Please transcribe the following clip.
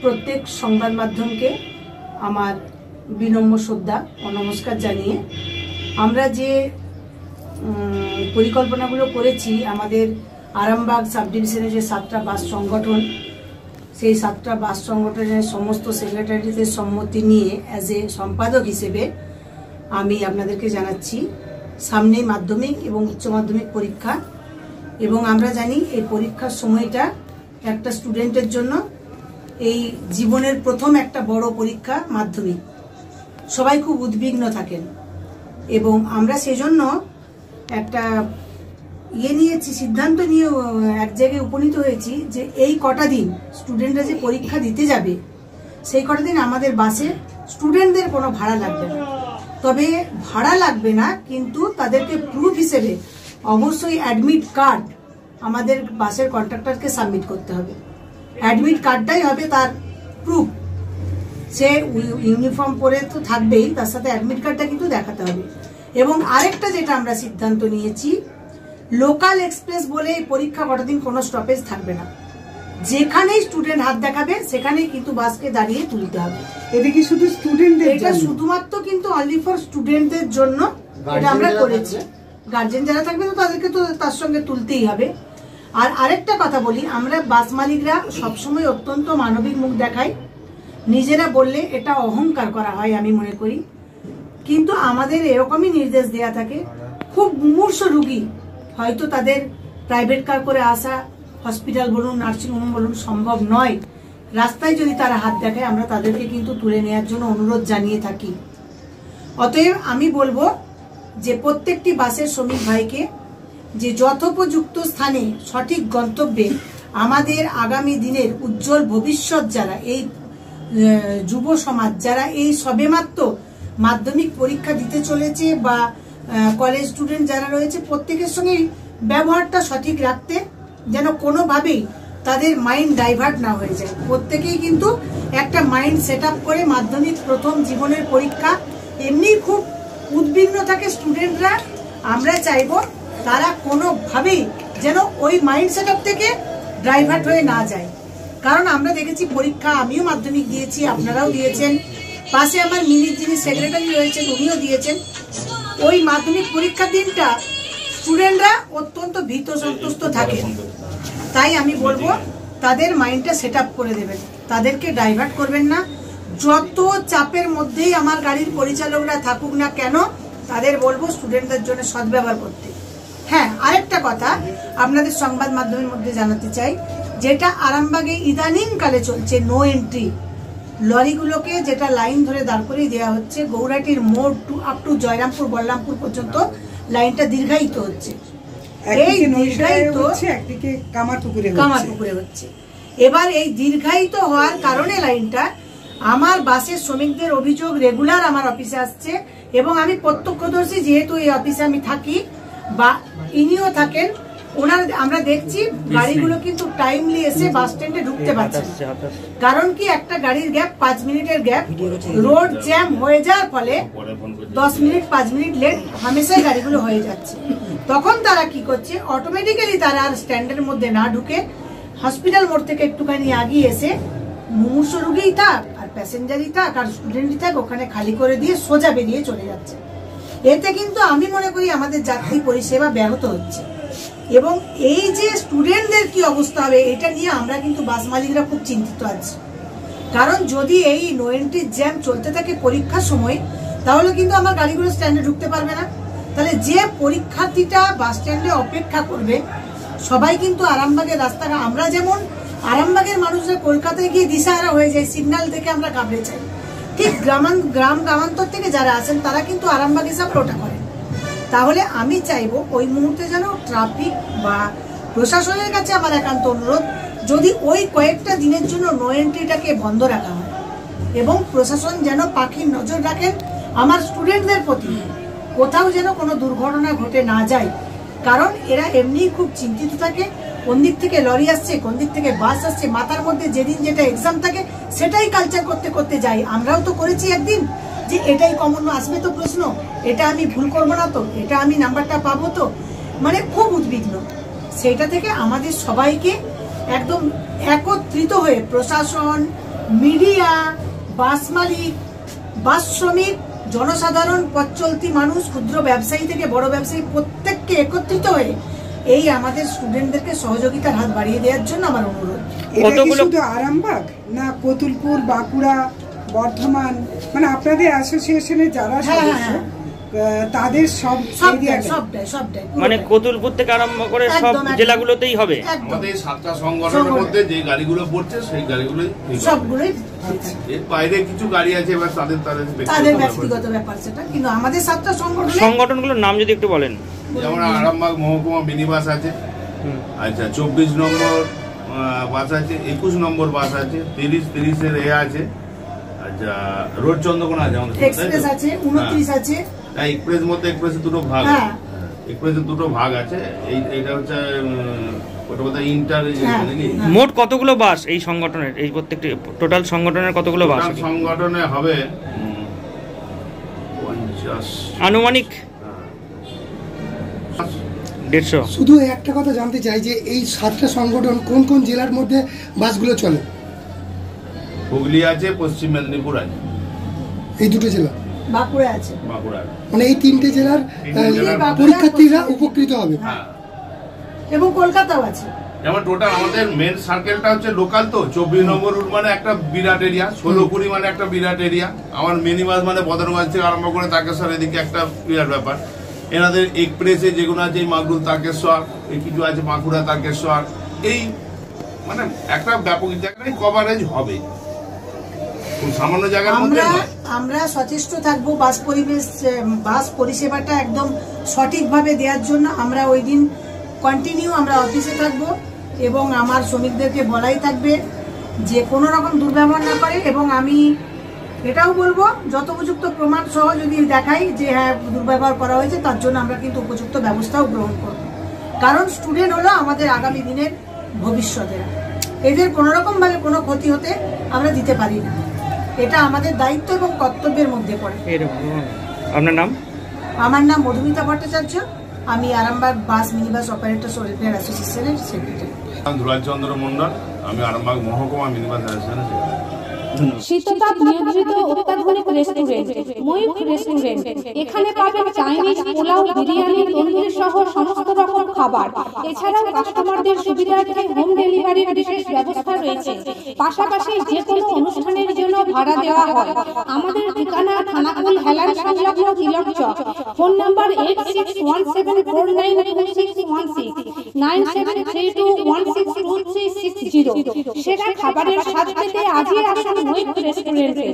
প্রত্যেক সংবাদ মাধ্যমকে আমার বিনম্র শ্রদ্ধা ও নমস্কার জানিয়ে আমরা যে পরিকল্পনাগুলো করেছি আমাদের আরামবাগ সাব ডিভিশনে যে 7টা বাস সংগঠন, সেই 7টা বাস সংগঠনের সমস্ত সেক্রেটারিদের সম্মতি নিয়ে অ্যাজ এ সম্পাদক হিসেবে আমি আপনাদেরকে জানাচ্ছি সামনেই মাধ্যমিক এবং উচ্চ মাধ্যমিক পরীক্ষা, এবং আমরা জানি এই পরীক্ষার সময়টা একটা স্টুডেন্টের জন্য এই জীবনের প্রথম একটা বড় পরীক্ষা মাধ্যমিক। সবাই খুব উদ্বিগ্ন থাকেন এবং আমরা সেজন্য একটা সিদ্ধান্ত নিয়ে এক জায়গায় উপনীত হয়েছি যে এই কটা দিন স্টুডেন্টরা যে পরীক্ষা দিতে যাবে সেই কটা দিন আমাদের বাসে স্টুডেন্টদের কোনো ভাড়া লাগবে না। তবে ভাড়া লাগবে না, কিন্তু তাদেরকে প্রুফ হিসেবে অবশ্যই অ্যাডমিট কার্ড আমাদের বাসের কন্ট্রাক্টরকে সাবমিট করতে হবে। অ্যাডমিট কার্ডটাই হবে তার প্রুফ। সে ইউনিফর্ম পরে তো থাকবেই, তার সাথে অ্যাডমিট কার্ডটা কিন্তু দেখাতে হবে। এবং আরেকটা যেটা আমরা সিদ্ধান্ত নিয়েছি, লোকাল এক্সপ্রেস বলে এই পরীক্ষা কটা দিন কোনো স্টপেজ থাকবে না। যেখানেই স্টুডেন্ট হাত দেখাবে সেখানেই কিন্তু বাসকে দাঁড়িয়ে তুলতে হবে। এটা কি শুধু স্টুডেন্টদের? এটা শুধুমাত্র কিন্তু অনলি ফর স্টুডেন্টদের জন্য এটা আমরা করেছি। গার্জেন যারা থাকবে তো তাদেরকে তো তার সঙ্গে তুলতেই হবে। আর আরেকটা কথা বলি, আমরা বাস মালিকরা সবসময় অত্যন্ত মানবিক মুখ দেখাই, নিজেরা বললে এটা অহংকার করা হয় আমি মনে করি। কিন্তু আমাদের এরকমই নির্দেশ দেয়া থাকে, খুব মুমূর্ষ রুগী হয়তো তাদের প্রাইভেট কার করে আসা, হসপিটাল বলুন নার্সিংহোম বলুন সম্ভব নয়, রাস্তায় যদি তারা হাত দেখায় আমরা তাদেরকে কিন্তু তুলে নেওয়ার জন্য অনুরোধ জানিয়ে থাকি। অতএব আমি বলবো যে প্রত্যেকটি বাসের শ্রমিক ভাইকে যে যথোপযুক্ত স্থানে সঠিক গন্তব্যে আমাদের আগামী দিনের উজ্জ্বল ভবিষ্যৎ যারা এই যুব সমাজ যারা এই সবেমাত্র মাধ্যমিক পরীক্ষা দিতে চলেছে বা কলেজ স্টুডেন্ট যারা রয়েছে প্রত্যেকের সঙ্গে ব্যবহারটা সঠিক রাখতে, যেন কোনোভাবেই তাদের মাইন্ড ডাইভার্ট না হয়ে যায়। প্রত্যেকেই কিন্তু একটা মাইন্ড সেট আপ করে মাধ্যমিক প্রথম জীবনের পরীক্ষা, এমনি খুব উদ্বিগ্ন থাকে স্টুডেন্টরা। আমরা চাইবো তারা কোনোভাবেই যেন ওই মাইন্ড সেট আপ থেকে ডাইভার্ট হয়ে না যায়। কারণ আমরা দেখেছি পরীক্ষা, আমিও মাধ্যমিক দিয়েছি, আপনারাও দিয়েছেন, পাশে আমার মিনির যিনি সেক্রেটারি রয়েছেন উনিও দিয়েছেন। ওই মাধ্যমিক পরীক্ষার দিনটা স্টুডেন্টরা অত্যন্ত ভীত সন্তুষ্ট থাকে। তাই আমি বলবো তাদের মাইন্ডটা সেট আপ করে দেবেন, তাদেরকে ডাইভার্ট করবেন না। যত চাপের মধ্যেই আমার গাড়ির পরিচালকরা থাকুক না কেন, তাদের বলবো স্টুডেন্টদের জন্য সদ্ব্যবহার করতে। হ্যাঁ, আরেকটা কথা আপনাদের সংবাদ মাধ্যমের মধ্যে জানাতে চাই, যেটা আরামবাগে ইদানিং কালে চলছে নো এন্ট্রি লরিগুলোকে, যেটা লাইন ধরে দাঁড় করিয়ে দেওয়া হচ্ছে, গৌরাটির মোড় আপ টু জয়রামপুর বল্লামপুর পর্যন্ত লাইনটা দীর্ঘায়িত হচ্ছে। এই দীর্ঘায়িত একদিকে কামারপুকুরে হচ্ছে। এবার এই দীর্ঘায়িত হওয়ার কারণে লাইনটা, আমার বাসের শ্রমিকদের অভিযোগ রেগুলার আমার অফিসে আসছে এবং আমি প্রত্যক্ষদর্শী, যেহেতু এই অফিসে আমি থাকি বা ইনিও থাকেন, ওনার আমরা দেখছি গাড়িগুলো কিন্তু টাইমলি এসে বাস স্ট্যান্ডে ঢুকতে পারছে না। কারণ কি, একটা গাড়ির গ্যাপ 5 মিনিটের গ্যাপ, রোড জ্যাম হয়ে যাওয়ার ফলে 10 মিনিট 5 মিনিট লেট হামেশাই গাড়িগুলো হয়ে যাচ্ছে। তখন তারা কি করছে, অটোমেটিক্যালি তারা আর স্ট্যান্ডের মধ্যে না ঢুকে হসপিটাল মোড় থেকে একটুখানি আগিয়ে এসে মুমূর্ষ রুগীই থাক আর প্যাসেঞ্জারই থাক আর স্টুডেন্টই থাক, ওখানে খালি করে দিয়ে সোজা বেরিয়ে চলে যাচ্ছে। এতে কিন্তু আমি মনে করি আমাদের যাত্রী পরিষেবা ব্যাহত হচ্ছে। এবং এই যে স্টুডেন্টদের কি অবস্থা হবে এটা নিয়ে আমরা কিন্তু বাস মালিকরা খুব চিন্তিত আছি। কারণ যদি এই নো এন্ট্রি জ্যাম চলতে থাকে পরীক্ষার সময়, তাহলে কিন্তু আমার গাড়িগুলো স্ট্যান্ডে ঢুকতে পারবে না। তাহলে যে পরীক্ষার্থীটা বাস স্ট্যান্ডে অপেক্ষা করবে, সবাই কিন্তু আরামবাগের রাস্তাটা, আমরা যেমন আরামবাগের মানুষরা কলকাতায় গিয়ে দিশাহারা হয়ে যায়, সিগন্যাল থেকে আমরা কাবড়ে চাই, ঠিক গ্রাম গ্রামান্তর থেকে যারা আছেন তারা কিন্তু আরামবাগ এসে ওটা করেন। তাহলে আমি চাইবো ওই মুহূর্তে যেন ট্রাফিক বা প্রশাসনের কাছে আমার একান্ত অনুরোধ, যদি ওই কয়েকটা দিনের জন্য নো এন্ট্রিটাকে বন্ধ রাখা হয় এবং প্রশাসন যেন পাখির নজর রাখেন আমার স্টুডেন্টদের প্রতি, কোথাও যেন কোনো দুর্ঘটনা ঘটে না যায়। কারণ এরা এমনিই খুব চিন্তিত থাকে, কোন দিক থেকে লরি আসছে, কোন দিক থেকে বাস আসছে, মাথার মধ্যে যেদিন যেটা এক্সাম থাকে সেটাই কালচার করতে করতে যাই। আমরাও তো করেছি একদিন যে এটাই কমন আসবে তো প্রশ্ন, এটা আমি ভুল করবো না তো, এটা আমি নাম্বারটা পাবো তো, মানে খুব উদ্বিগ্ন। সেইটা থেকে আমাদের সবাইকে একদম একত্রিত হয়ে প্রশাসন, মিডিয়া, বাস মালিক, বাস শ্রমিক, জনসাধারণ, পথ চলতি মানুষ, ক্ষুদ্র ব্যবসায়ী থেকে বড় ব্যবসায়ী প্রত্যেককে একত্রিত হয়ে এই আমাদের স্টুডেন্টদেরকে সহযোগিতার হাত বাড়িয়ে দেওয়ার জন্য আমার অনুরোধ। এটা কি শুধু আরামবাগ না কতুলপুর, বাঁকুড়া, বর্ধমান, মানে আপনাদের অ্যাসোসিয়েশনের যারা সদস্য তাদের সবটাই মানে কতুলপুর থেকে আরম্ভ করে সব জেলাগুলোতেই হবে? আমাদের 7টা সংগঠনের মধ্যে যে গাড়িগুলো পড়ছে সেই গাড়িগুলোই সবগুলোই। এর বাইরে কিছু গাড়ি আছে এবার তাদের ব্যক্তিগত ব্যাপার সেটা, কিন্তু আমাদের 7টা সংগঠনগুলোর নাম যদি একটু বলেন। যেমন আরামবাগ মহকুমা মিনি বাস আছে, আচ্ছা 24 নম্বর বাস আছে, 21 নম্বর বাস আছে, 30-30 এর আছে, আচ্ছা রোড চন্দ্রকোনা আছে, আমাদের এক্সপ্রেস আছে, 29 আছে। এক্সপ্রেস মধ্যে এক্সপ্রেসের দুটো ভাগ, এক্সপ্রেসের দুটো ভাগ আছে। এইটা হচ্ছে ওটা বোধহয় ইন্টার। মোট কতগুলো বাস এই সংগঠনের, এই প্রত্যেকটি টোটাল সংগঠনের কতগুলো বাস? সংগঠনে হবে 50 আনুমানিক 150। শুধু একটা কথা জানতে চাই যে এই 7টা সংগঠন কোন কোন জেলার মধ্যে বাসগুলো চলে? হুগলি আছে, পশ্চিম মেদিনীপুর আছে, এই দুটো জেলা, বাঁকুড়া আছে। মানে এই 3টে জেলার পরীক্ষার্থীরা উপকৃত হবে। এবং কলকাতাও আছে। যেমন টোটাল আমাদের মেন সার্কেলটা হচ্ছে লোকাল, তো 24 নম্বর রুট মানে একটা বিরাট এরিয়া, 16-20 মানে একটা বিরাট এরিয়া, আমার মিনি বাস মানে বদরগঞ্জ থেকে আরম্ভ করে তারকেশ্বর এদিকে একটা বিরাট ব্যাপার। এনাদের এক্সপ্রেসে যেগুলো আছে মাগরুল তারকেশ্বর, কিছু আছে বাঁকুড়া তারকেশ্বর, এই মানে একটা ব্যাপক জায়গায় কভারেজ হবে, সামান্য জায়গার মধ্যে। আমরা সচেষ্ট থাকবো বাস পরিষেবাটা একদম সঠিকভাবে দেওয়ার জন্য। আমরা ওই দিন কন্টিনিউ আমরা অফিসে থাকবো এবং আমার শ্রমিকদেরকে বলাই থাকবে যে কোনো রকম দুর্ব্যবহার না করে। এবং আমি এটাও বলবো, যত উপযুক্ত প্রমাণ সহ যদি দেখাই যে হ্যাঁ দুর্ব্যবহার করা হয়েছে, তার জন্য আমরা কিন্তু উপযুক্ত ব্যবস্থাও গ্রহণ করব। কারণ স্টুডেন্ট হলো আমাদের আগামী দিনের ভবিষ্যতের, এদের কোনোরকম ভাবে কোনো ক্ষতি হতে আমরা দিতে পারি না। এটা আমাদের দায়িত্ব এবং কর্তব্যের মধ্যে পড়ে। আপনার নাম? আমার নাম মধুমিতা ভট্টাচার্য, আমি আরামবাগ বাস মিনি বাস অপারেটর্স ওয়েলফেয়ার অ্যাসোসিয়েশনের সেক্রেটারি। ধুলাল চন্দ্র মন্ডল, আমি আরামবাগ মহকুমা মিনি বাস অ্যাসোসিয়েশনের সেক্রেটারি। শীততাপ নিয়ন্ত্রিত অত্যাধুনিক রেস্টুরেন্ট ময়ূখ রেস্টুরেন্ট। এখানে পাবেন চাইনিজ, পোলাও, বিরিয়ানি, তন্দুরি সহ সমস্ত রকম খাবার। এছাড়াও কাস্টমারদের সুবিধার্থে হোম ডেলিভারির বিশেষ ব্যবস্থা রয়েছে। পাশাপাশি যে কোনো অনুষ্ঠানের জন্য ভাড়া দেওয়া হয়। আমাদের ঠিকানা থানাকুল হেলান সংলগ্ন তিলক চক। Phone number 8617492616 9732162360। সেরা খাবারের স্বাদ পেতে আজই আসুন ময়ূখ রেস্টুরেন্টে।